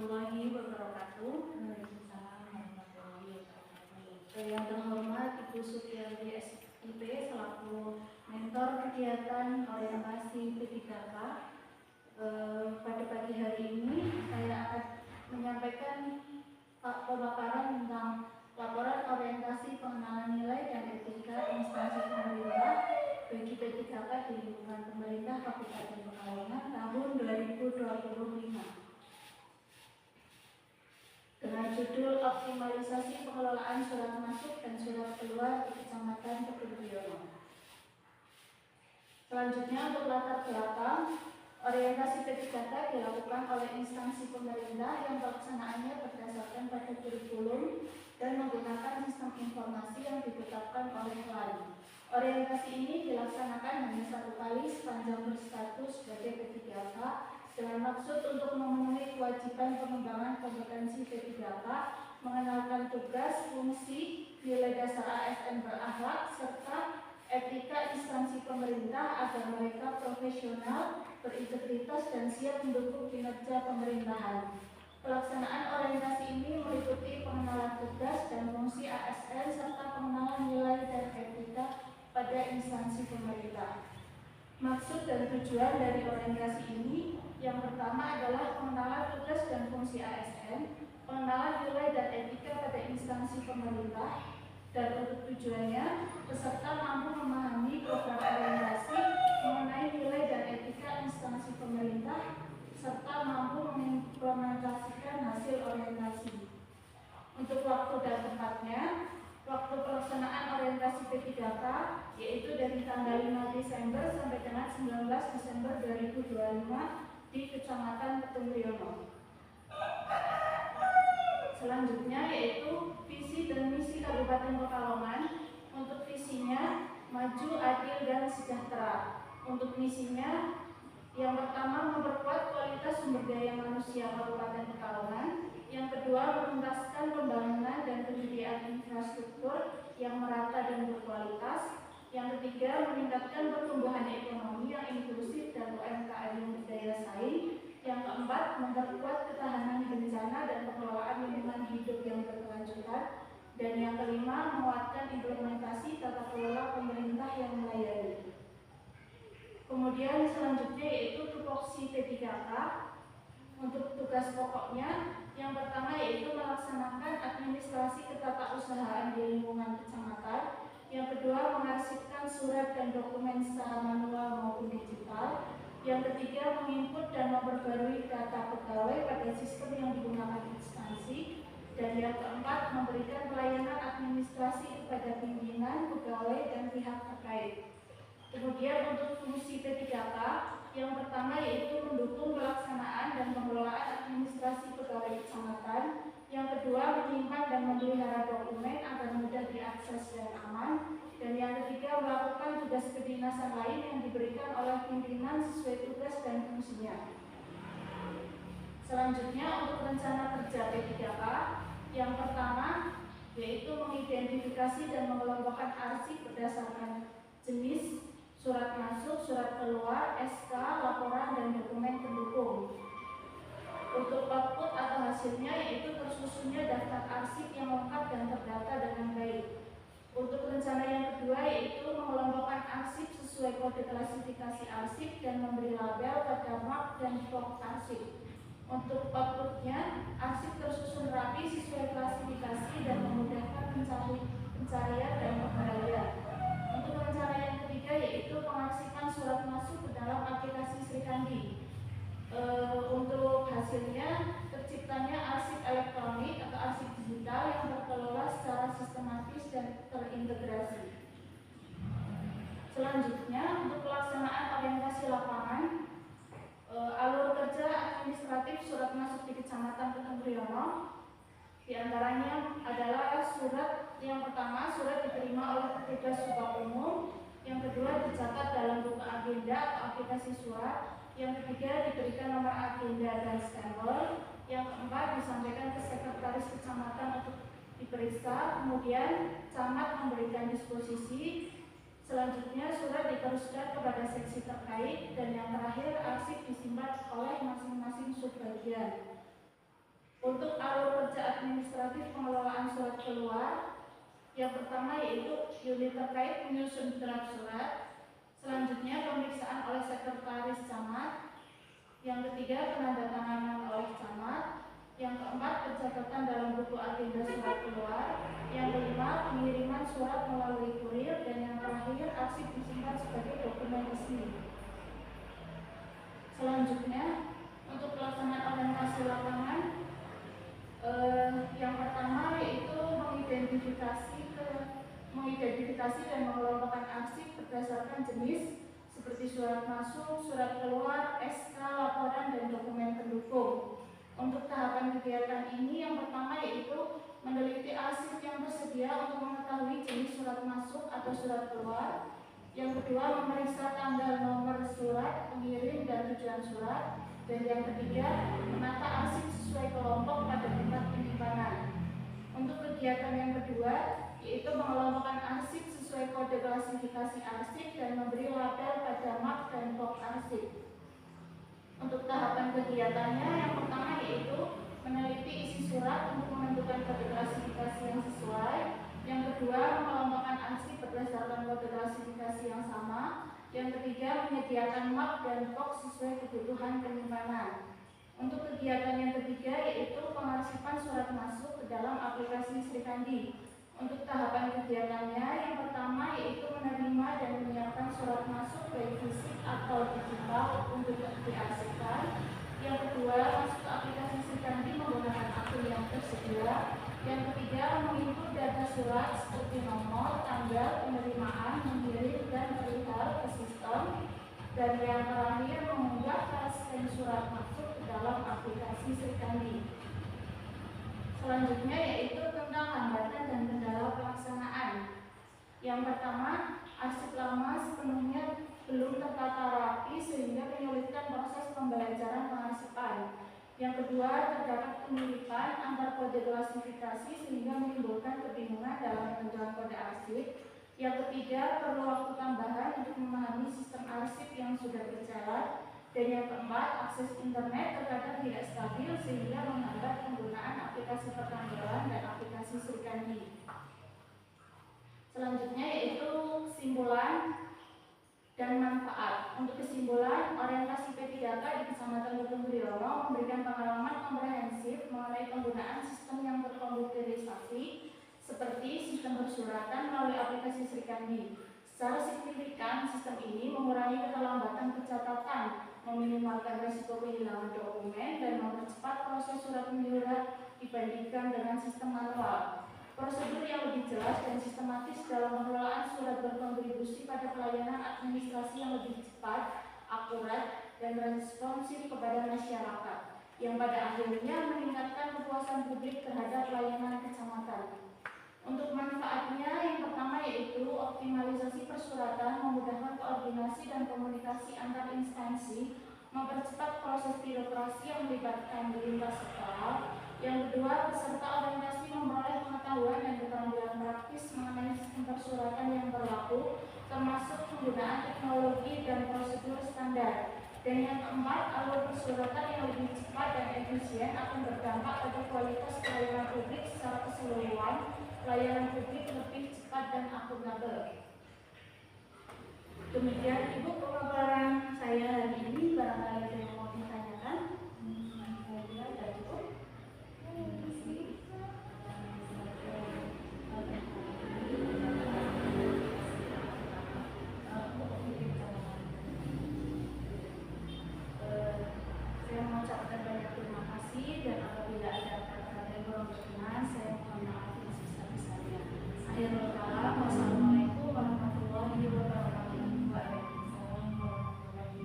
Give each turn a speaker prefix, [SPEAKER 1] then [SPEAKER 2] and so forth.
[SPEAKER 1] warahmatullahi wabarakatuh.
[SPEAKER 2] Waalaikumsalam warahmatullahi wabarakatuh.
[SPEAKER 1] Yang terhormat Ibu Supriyadi SIP selaku mentor kegiatan orientasi P3K. Pada pagi hari ini saya akan menyampaikan pemaparan tentang laporan orientasi pengenalan nilai dan etika instansi pemerintah bagi P3K di lingkungan pemerintah Kabupaten Pekalongan tahun 2025. Dengan judul optimalisasi pengelolaan surat masuk dan surat keluar di Kecamatan Kedungiono. Selanjutnya untuk latar belakang, orientasi P3K dilakukan oleh instansi pemerintah yang pelaksanaannya berdasarkan pada kurikulum dan menggunakan sistem informasi yang ditetapkan oleh LAN. Orientasi ini dilaksanakan hanya satu kali sepanjang berstatus sebagai P3K dengan maksud untuk memenuhi kewajiban pengembangan kompetensi P3K, mengenalkan tugas, fungsi, nilai dasar ASN berakhlak, serta etika instansi pemerintah agar mereka profesional, berintegritas, dan siap mendukung kinerja pemerintahan. Pelaksanaan orientasi ini meliputi pengenalan tugas dan fungsi ASN serta pengenalan nilai dan etika pada instansi pemerintah. Maksud dan tujuan dari orientasi ini yang pertama adalah pengenalan tugas dan fungsi ASN, pengenalan nilai dan etika pada instansi pemerintah, dan untuk tujuannya peserta mampu memahami program orientasi mengenai nilai dan etika instansi pemerintah serta mampu mengimplementasikan hasil orientasi. Untuk waktu dan tempatnya, waktu pelaksanaan orientasi P3K yaitu dari tanggal 5 Desember sampai dengan 19 Desember 2025 di Kecamatan Kedungiono. Selanjutnya yaitu visi dan misi Kabupaten Pekalongan. Untuk visinya maju, adil, dan sejahtera. Untuk misinya yang pertama memperkuat kualitas sumber daya manusia Kabupaten Pekalongan. Yang kedua menuntaskan pembangunan dan penyediaan infrastruktur yang merata dan berkualitas. Yang ketiga meningkatkan pertumbuhan ekonomi yang inklusif dan UMKM yang berdaya saing. Yang keempat memperkuat ketahanan bencana dan pengelolaan lingkungan hidup yang berkelanjutan. Dan yang kelima menguatkan implementasi tata kelola pemerintah yang melayani. Kemudian selanjutnya yaitu tupoksi P3K. Untuk tugas pokoknya yang pertama yaitu melaksanakan administrasi ketatausahaan di lingkungan kecamatan. Yang kedua mengarsipkan surat dan dokumen secara manual maupun digital. Yang ketiga menginput dan memperbarui data pegawai pada sistem yang digunakan instansi. Dan yang keempat memberikan pelayanan administrasi kepada pimpinan, pegawai, dan pihak terkait. Kemudian untuk fungsi P3K yang pertama yaitu mendukung pelaksanaan dan pengelolaan administrasi pegawai kecamatan. Yang kedua menyimpan dan memelihara dokumen agar mudah diakses dan aman. Dan yang ketiga melakukan tugas kedinasan lain yang diberikan oleh pimpinan sesuai tugas dan fungsinya. Selanjutnya untuk rencana kerja P3K yang pertama yaitu mengidentifikasi dan mengelompokkan arsip berdasarkan jenis surat masuk, surat keluar, SK, laporan, dan dokumen pendukung. Untuk output atau hasilnya yaitu tersusunnya daftar arsip yang lengkap dan terdata dengan baik. Untuk rencana yang kedua yaitu mengelompokkan arsip sesuai kode klasifikasi arsip dan memberi label pada mark dan box arsip. Untuk outputnya, arsip tersusun rapi sesuai klasifikasi dan memudahkan pencarian dan pengendalian. Untuk rencana yang ketiga yaitu pengarsipan surat masuk ke dalam aplikasi Srikandi. Untuk hasilnya terciptanya arsip elektronik atau arsip digital yang terkelola secara sistematis dan terintegrasi. Selanjutnya untuk pelaksanaan orientasi lapangan, alur kerja administratif surat masuk di Kecamatan Kedungiono di antaranya adalah surat yang pertama surat diterima oleh petugas subak umum, yang kedua dicatat dalam buku agenda atau aplikasi surat, yang ketiga diberikan nomor agenda dan stempel, yang keempat disampaikan ke sekretaris kecamatan untuk diperiksa, kemudian camat memberikan disposisi. Selanjutnya surat diteruskan kepada seksi terkait dan yang terakhir arsip disimpan oleh masing-masing subbagian. Untuk alur kerja administratif pengelolaan surat keluar, yang pertama yaitu unit terkait menyusun draft surat. Selanjutnya pemeriksaan oleh sekretaris camat. Yang ketiga penandatanganan oleh camat. Yang keempat pencatatan dalam buku agenda surat keluar. Yang kelima pengiriman surat melalui kurir. Dan yang terakhir arsip disimpan sebagai dokumen resmi. Selanjutnya untuk pelaksanaan orientasi lapangan, yang pertama yaitu mengidentifikasi dan mengelompokkan arsip berdasarkan jenis seperti surat masuk, surat keluar, SK, laporan, dan dokumen pendukung. Untuk tahapan kegiatan ini yang pertama yaitu meneliti arsip yang tersedia untuk mengetahui jenis surat masuk atau surat keluar. Yang kedua memeriksa tanggal nomor surat, pengirim, dan tujuan surat. Dan yang ketiga menata arsip sesuai kelompok pada tempat penyimpanan. Untuk kegiatan yang kedua yaitu mengelompokkan arsip sesuai kode klasifikasi arsip dan memberi label pada map dan box arsip. Untuk tahapan kegiatannya yang pertama yaitu meneliti isi surat untuk menentukan kode klasifikasi yang sesuai. Yang kedua mengelompokkan arsip berdasarkan kode klasifikasi yang sama. Yang ketiga menyediakan map dan box sesuai kebutuhan penyimpanan. Untuk kegiatan yang ketiga yaitu pengarsipan surat masuk ke dalam aplikasi Srikandi. Untuk tahapan kegiatannya yang pertama yaitu menerima dan menyiapkan surat masuk baik fisik atau digital untuk diarsipkan. Yang kedua masuk ke aplikasi Srikandi menggunakan akun yang tersedia. Yang ketiga menginput data surat seperti nomor, tanggal, penerimaan, mengirim, dan perihal ke sistem. Dan yang terakhir mengunggah scan surat masuk ke dalam aplikasi Srikandi. Selanjutnya yaitu tentang hambatan dan kendala pelaksanaan. Yang pertama, arsip lama sepenuhnya belum tertata rapi sehingga menyulitkan proses pembelajaran pengarsipan. Yang kedua, terdapat kemiripan antar kode klasifikasi sehingga menimbulkan kebingungan dalam penentuan kode arsip. Yang ketiga, perlu waktu tambahan untuk memahami sistem arsip yang sudah berjalan. Dan yang keempat, akses internet terkadang tidak stabil sehingga menghambat penggunaan aplikasi pertanggalan dan aplikasi Srikandi. Selanjutnya yaitu kesimpulan dan manfaat. Untuk kesimpulan, orientasi P3K di Kecamatan Gunung Priyono memberikan pengalaman komprehensif mengenai penggunaan sistem yang terkomputerisasi seperti sistem persuratan melalui aplikasi Srikandi. Secara signifikan, sistem ini mengurangi keterlambatan pencatatan, meminimalkan risiko kehilangan dokumen, dan mempercepat proses surat menyurat dibandingkan dengan sistem manual. Prosedur yang lebih jelas dan sistematis dalam pengelolaan surat berkontribusi pada pelayanan administrasi yang lebih cepat, akurat, dan responsif kepada masyarakat, yang pada akhirnya meningkatkan kepuasan publik terhadap pelayanan kecamatan. Untuk manfaatnya yang pertama yaitu optimalisasi persuratan, memudahkan koordinasi dan komunikasi antar instansi, mempercepat proses birokrasi yang melibatkan lintas sektoral. Yang kedua, peserta orientasi memperoleh pengetahuan dan keterampilan praktis mengenai sistem persuratan yang berlaku, termasuk penggunaan teknologi dan prosedur standar. Dan yang keempat, alur persuratan yang lebih cepat dan efisien akan berdampak pada kualitas pelayanan publik secara keseluruhan. Pelayanan publik lebih cepat dan akuntabel. Demikian Ibu pemaparan saya hari ini. Barangkali ada yang mau ditanyakan? Ada cukup? Saya mengucapkan banyak terima kasih dan apabila ada kata-kata yang kurang berkenan, saya mohon maaf yang sebesar-besarnya. Akhirul